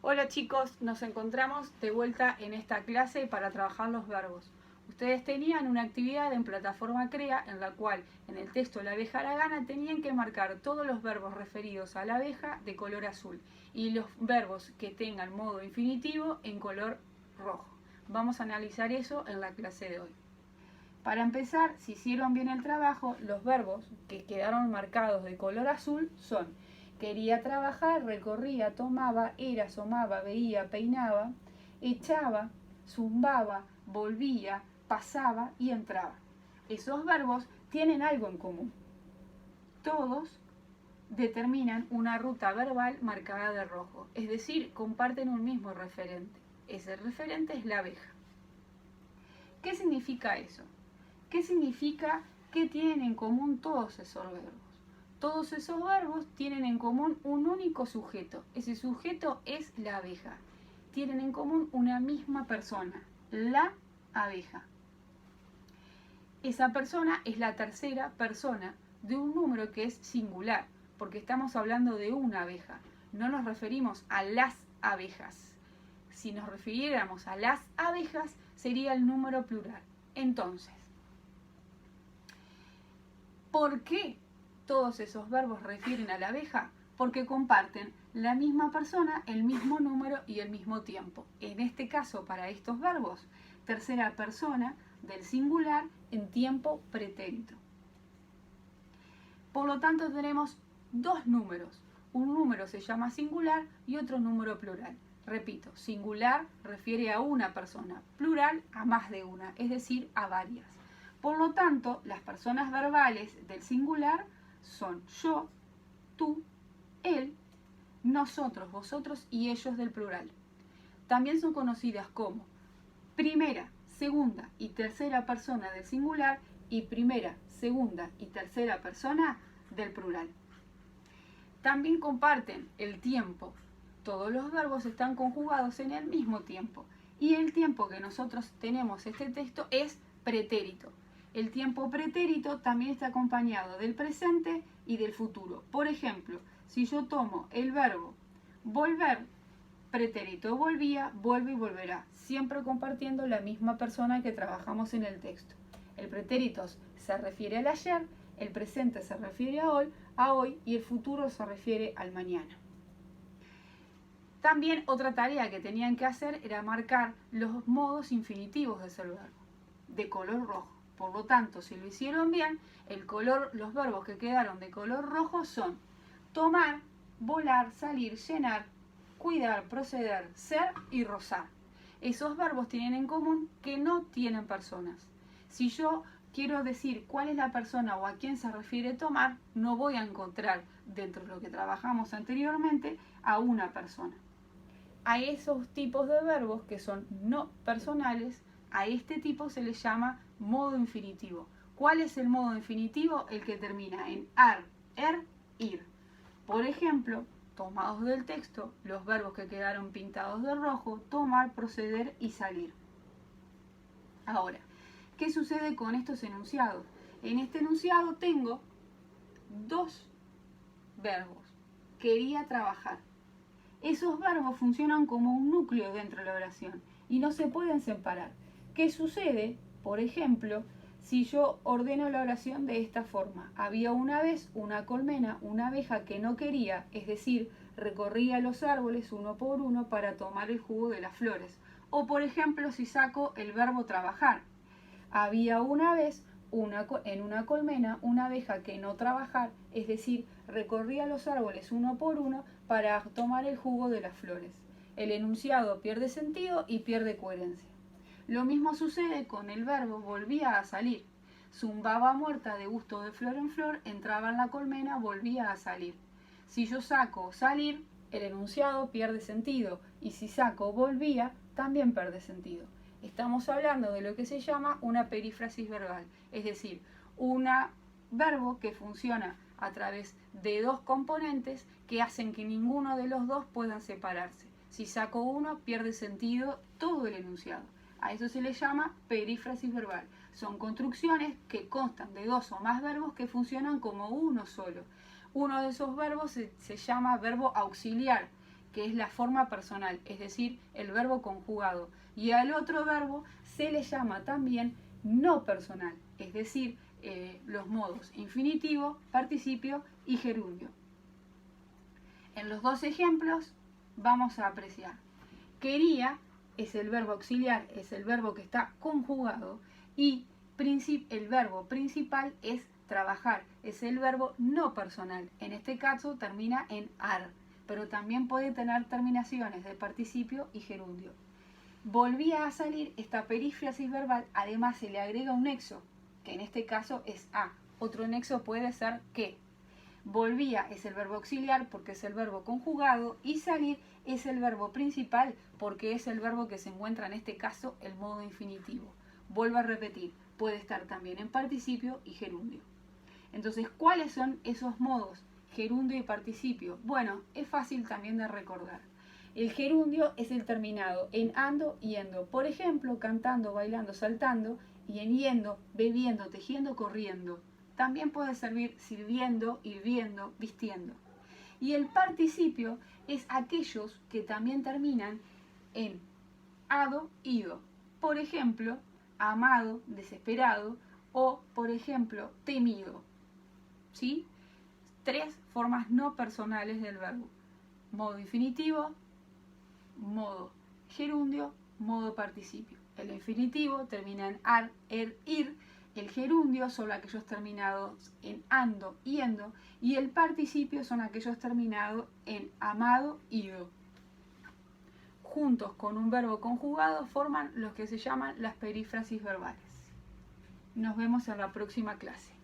Hola chicos, nos encontramos de vuelta en esta clase para trabajar los verbos. Ustedes tenían una actividad en plataforma CREA en la cual en el texto La abeja haragana tenían que marcar todos los verbos referidos a la abeja de color azul y los verbos que tengan modo infinitivo en color rojo. Vamos a analizar eso en la clase de hoy. Para empezar, si hicieron bien el trabajo, los verbos que quedaron marcados de color azul son quería trabajar, recorría, tomaba, era, asomaba, veía, peinaba, echaba, zumbaba, volvía, pasaba y entraba. Esos verbos tienen algo en común. Todos determinan una ruta verbal marcada de rojo, es decir, comparten un mismo referente. Ese referente es la abeja. ¿Qué significa eso? ¿Qué significa que tienen en común todos esos verbos? Todos esos verbos tienen en común un único sujeto. Ese sujeto es la abeja. Tienen en común una misma persona, la abeja. Esa persona es la tercera persona de un número que es singular, porque estamos hablando de una abeja. No nos referimos a las abejas. Si nos refiriéramos a las abejas, sería el número plural. Entonces, ¿por qué todos esos verbos refieren a la abeja? Porque comparten la misma persona, el mismo número y el mismo tiempo. En este caso, para estos verbos, tercera persona del singular en tiempo pretérito. Por lo tanto, tenemos dos números. Un número se llama singular y otro número plural. Repito, singular refiere a una persona, plural a más de una, es decir, a varias. Por lo tanto, las personas verbales del singular son yo, tú, él, nosotros, vosotros y ellos del plural. También son conocidas como primera, segunda y tercera persona del singular y primera, segunda y tercera persona del plural. También comparten el tiempo. Todos los verbos están conjugados en el mismo tiempo y el tiempo que nosotros tenemos este texto es pretérito. El tiempo pretérito también está acompañado del presente y del futuro. Por ejemplo, si yo tomo el verbo volver, pretérito volvía, vuelve y volverá, siempre compartiendo la misma persona que trabajamos en el texto. El pretérito se refiere al ayer, el presente se refiere a hoy y el futuro se refiere al mañana. También otra tarea que tenían que hacer era marcar los modos infinitivos de ese verbo, de color rojo. Por lo tanto, si lo hicieron bien, los verbos que quedaron de color rojo son tomar, volar, salir, llenar, cuidar, proceder, ser y rozar. Esos verbos tienen en común que no tienen personas. Si yo quiero decir cuál es la persona o a quién se refiere tomar, no voy a encontrar dentro de lo que trabajamos anteriormente a una persona. A esos tipos de verbos que son no personales, a este tipo se le llama modo infinitivo. ¿Cuál es el modo infinitivo? El que termina en ar, ir. Por ejemplo, tomados del texto, los verbos que quedaron pintados de rojo, tomar, proceder y salir. Ahora, ¿qué sucede con estos enunciados? En este enunciado tengo dos verbos. Quería trabajar. Esos verbos funcionan como un núcleo dentro de la oración y no se pueden separar. ¿Qué sucede? Por ejemplo, si yo ordeno la oración de esta forma. Había una vez una colmena, una abeja que no quería, es decir, recorría los árboles uno por uno para tomar el jugo de las flores. O por ejemplo, si saco el verbo trabajar. Había una vez en una colmena una abeja que no trabajar, es decir, recorría los árboles uno por uno para tomar el jugo de las flores. El enunciado pierde sentido y pierde coherencia. Lo mismo sucede con el verbo volvía a salir. Zumbaba muerta de gusto de flor en flor, entraba en la colmena, volvía a salir. Si yo saco salir, el enunciado pierde sentido y si saco volvía, también pierde sentido. Estamos hablando de lo que se llama una perífrasis verbal, es decir, un verbo que funciona a través de dos componentes que hacen que ninguno de los dos puedan separarse. Si saco uno, pierde sentido todo el enunciado. A eso se le llama perífrasis verbal. Son construcciones que constan de dos o más verbos que funcionan como uno solo. Uno de esos verbos se llama verbo auxiliar, que es la forma personal, es decir, el verbo conjugado. Y al otro verbo se le llama también no personal, es decir, los modos infinitivo, participio y gerundio. En los dos ejemplos vamos a apreciar. Quería es el verbo auxiliar, es el verbo que está conjugado, y el verbo principal es trabajar, es el verbo no personal. En este caso termina en ar, pero también puede tener terminaciones de participio y gerundio. Volvía a salir esta perífrasis verbal, además se le agrega un nexo, que en este caso es a. Otro nexo puede ser que. Volvía es el verbo auxiliar porque es el verbo conjugado, y salir es el verbo principal porque es el verbo que se encuentra en este caso el modo infinitivo. Vuelvo a repetir, puede estar también en participio y gerundio. Entonces, ¿cuáles son esos modos? Gerundio y participio. Bueno, es fácil también de recordar. El gerundio es el terminado en ando y endo. Por ejemplo, cantando, bailando, saltando, y en yendo, bebiendo, tejiendo, corriendo. También puede servir sirviendo, hirviendo, vistiendo. Y el participio es aquellos que también terminan en ado, ido. Por ejemplo, amado, desesperado, o por ejemplo, temido. ¿Sí? 3 formas no personales del verbo: modo infinitivo, modo gerundio, modo participio. El infinitivo termina en ar, er, ir. El gerundio son aquellos terminados en ando, yendo, y el participio son aquellos terminados en amado, ido. Juntos con un verbo conjugado forman los que se llaman las perífrasis verbales. Nos vemos en la próxima clase.